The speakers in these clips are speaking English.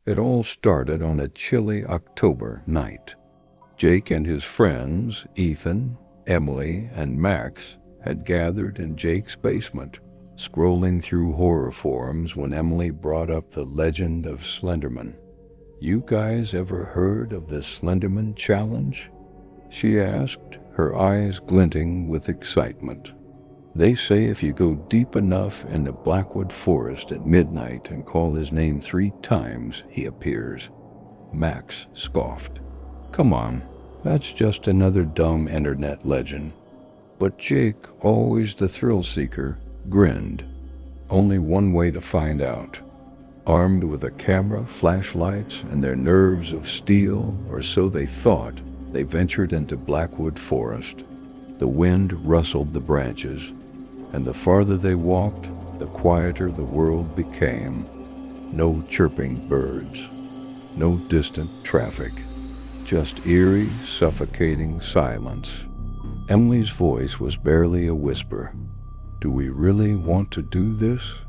It all started on a chilly October night. Jake and his friends, Ethan, Emily, and Max, had gathered in Jake's basement, scrolling through horror forums when Emily brought up the legend of Slenderman. "You guys ever heard of the Slenderman challenge?" she asked, her eyes glinting with excitement. "They say if you go deep enough in the Blackwood Forest at midnight and call his name 3 times, he appears." Max scoffed. "Come on, that's just another dumb internet legend." But Jake, always the thrill-seeker, grinned. Only one way to find out. Armed with a camera, flashlights, and their nerves of steel, or so they thought, they ventured into Blackwood Forest. The wind rustled the branches, and the farther they walked, the quieter the world became. No chirping birds, no distant traffic, just eerie, suffocating silence. Emily's voice was barely a whisper. "Do we really want to do this?"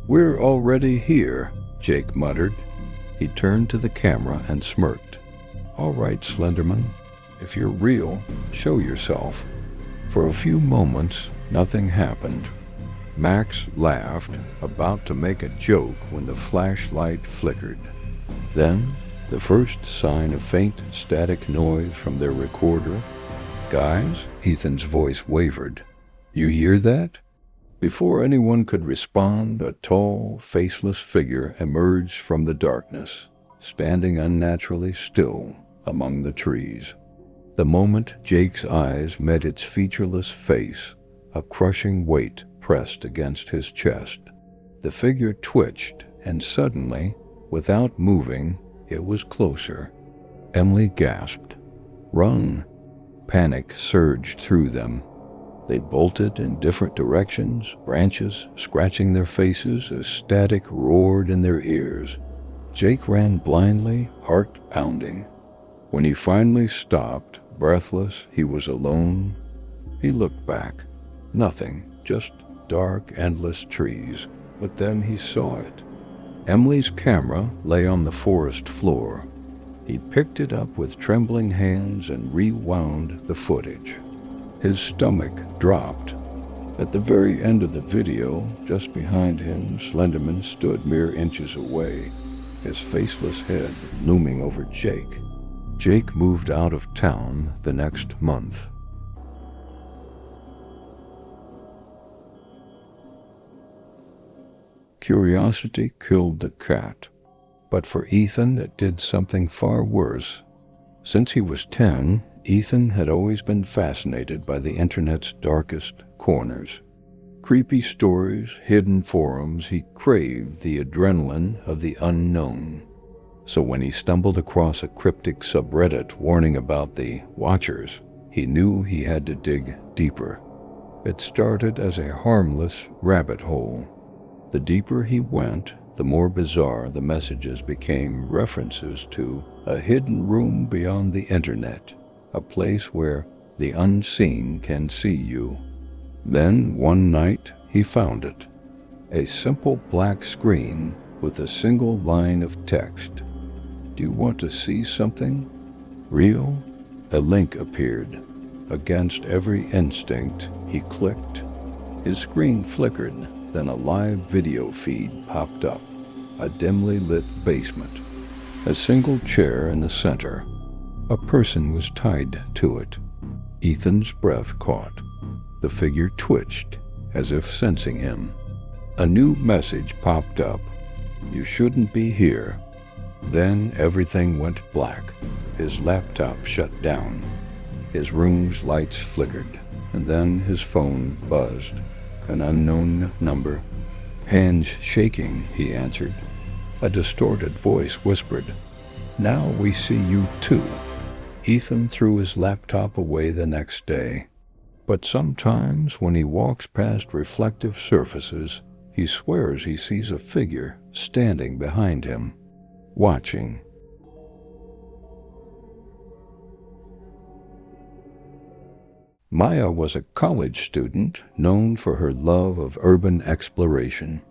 "We're already here," Jake muttered. He turned to the camera and smirked. "All right, Slenderman, if you're real, show yourself." For a few moments, nothing happened. Max laughed, about to make a joke when the flashlight flickered. Then, the first sign of faint static noise from their recorder. "Guys," Ethan's voice wavered. "You hear that?" Before anyone could respond, a tall, faceless figure emerged from the darkness, standing unnaturally still among the trees. The moment Jake's eyes met its featureless face, a crushing weight pressed against his chest. The figure twitched, and suddenly, without moving, it was closer. Emily gasped. "Run!" Panic surged through them. They bolted in different directions, branches scratching their faces as static roared in their ears. Jake ran blindly, heart pounding. When he finally stopped, breathless, he was alone. He looked back. Nothing, just dark, endless trees. But then he saw it. Emily's camera lay on the forest floor. He picked it up with trembling hands and rewound the footage. His stomach dropped. At the very end of the video, just behind him, Slenderman stood mere inches away, his faceless head looming over Jake. Jake moved out of town the next month. Curiosity killed the cat. But for Ethan, it did something far worse. Since he was 10, Ethan had always been fascinated by the internet's darkest corners. Creepy stories, hidden forums, he craved the adrenaline of the unknown. So when he stumbled across a cryptic subreddit warning about the Watchers, he knew he had to dig deeper. It started as a harmless rabbit hole. The deeper he went, the more bizarre the messages became, references to a hidden room beyond the internet, a place where the unseen can see you. Then, one night, he found it. A simple black screen with a single line of text. "Do you want to see something real?" A link appeared. Against every instinct, he clicked. His screen flickered, then a live video feed popped up. A dimly lit basement. A single chair in the center. A person was tied to it. Ethan's breath caught. The figure twitched, as if sensing him. A new message popped up. "You shouldn't be here." Then everything went black. His laptop shut down. His room's lights flickered, and then his phone buzzed. An unknown number. Hands shaking, he answered. A distorted voice whispered, "Now we see you too." Ethan threw his laptop away the next day. But sometimes when he walks past reflective surfaces, he swears he sees a figure standing behind him, watching. Maya was a college student known for her love of urban exploration.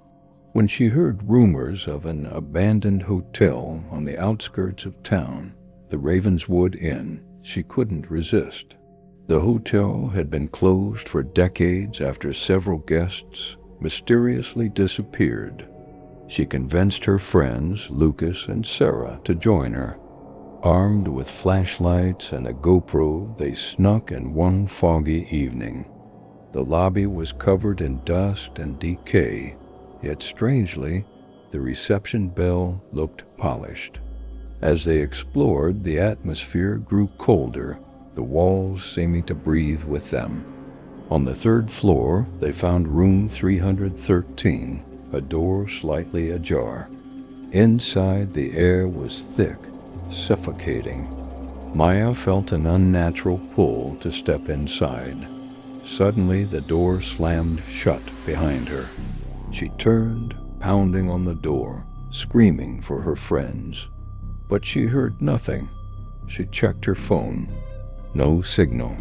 When she heard rumors of an abandoned hotel on the outskirts of town, the Ravenswood Inn, she couldn't resist. The hotel had been closed for decades after several guests mysteriously disappeared. She convinced her friends, Lucas and Sarah, to join her. Armed with flashlights and a GoPro, they snuck in one foggy evening. The lobby was covered in dust and decay, yet strangely, the reception bell looked polished. As they explored, the atmosphere grew colder, the walls seeming to breathe with them. On the third floor, they found room 313, a door slightly ajar. Inside, the air was thick, suffocating. Maya felt an unnatural pull to step inside. Suddenly, the door slammed shut behind her. She turned, pounding on the door, screaming for her friends. But she heard nothing. She checked her phone. No signal.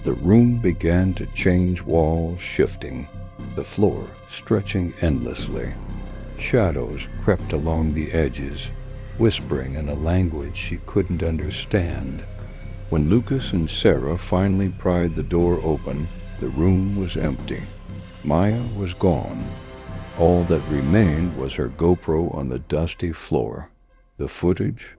The room began to change, walls shifting, the floor stretching endlessly. Shadows crept along the edges, whispering in a language she couldn't understand. When Lucas and Sarah finally pried the door open, the room was empty. Maya was gone. All that remained was her GoPro on the dusty floor. The footage?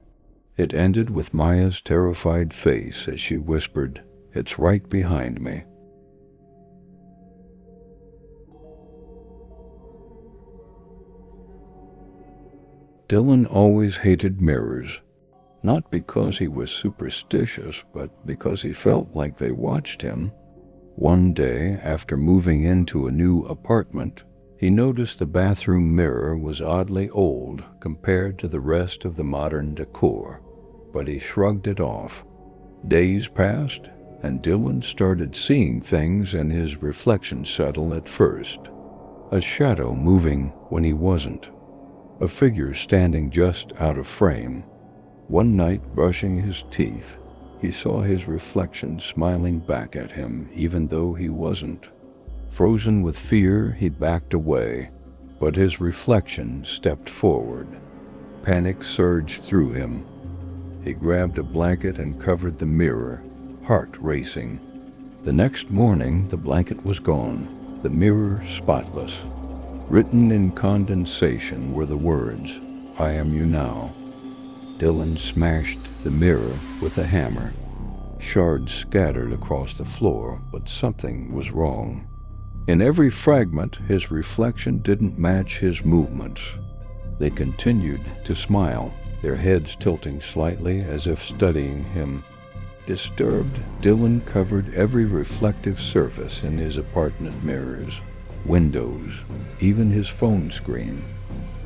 It ended with Maya's terrified face as she whispered, "It's right behind me." Dylan always hated mirrors, not because he was superstitious, but because he felt like they watched him. One day, after moving into a new apartment, he noticed the bathroom mirror was oddly old compared to the rest of the modern decor, but he shrugged it off. Days passed, and Dylan started seeing things in his reflection subtle at first. A shadow moving when he wasn't. A figure standing just out of frame. One night, brushing his teeth, he saw his reflection smiling back at him even though he wasn't. Frozen with fear, he backed away, but his reflection stepped forward. Panic surged through him. He grabbed a blanket and covered the mirror, heart racing. The next morning, the blanket was gone, the mirror spotless. Written in condensation were the words, "I am you now." Dylan smashed the mirror with a hammer. Shards scattered across the floor, but something was wrong. In every fragment, his reflection didn't match his movements. They continued to smile, their heads tilting slightly as if studying him. Disturbed, Dylan covered every reflective surface in his apartment mirrors, windows, even his phone screen.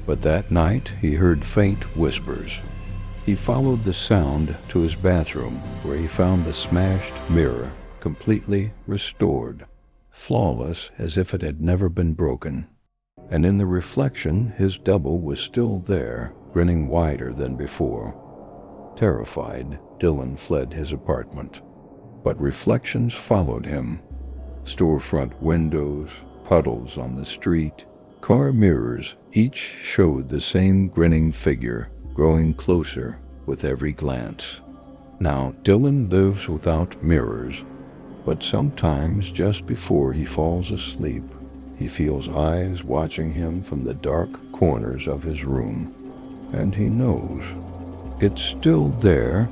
But that night, he heard faint whispers. He followed the sound to his bathroom, where he found the smashed mirror, completely restored, flawless as if it had never been broken. And in the reflection, his double was still there, grinning wider than before. Terrified, Dylan fled his apartment. But reflections followed him. Storefront windows, puddles on the street, car mirrors, each showed the same grinning figure, growing closer with every glance. Now, Dylan lives without mirrors, but sometimes just before he falls asleep, he feels eyes watching him from the dark corners of his room, and he knows it's still there,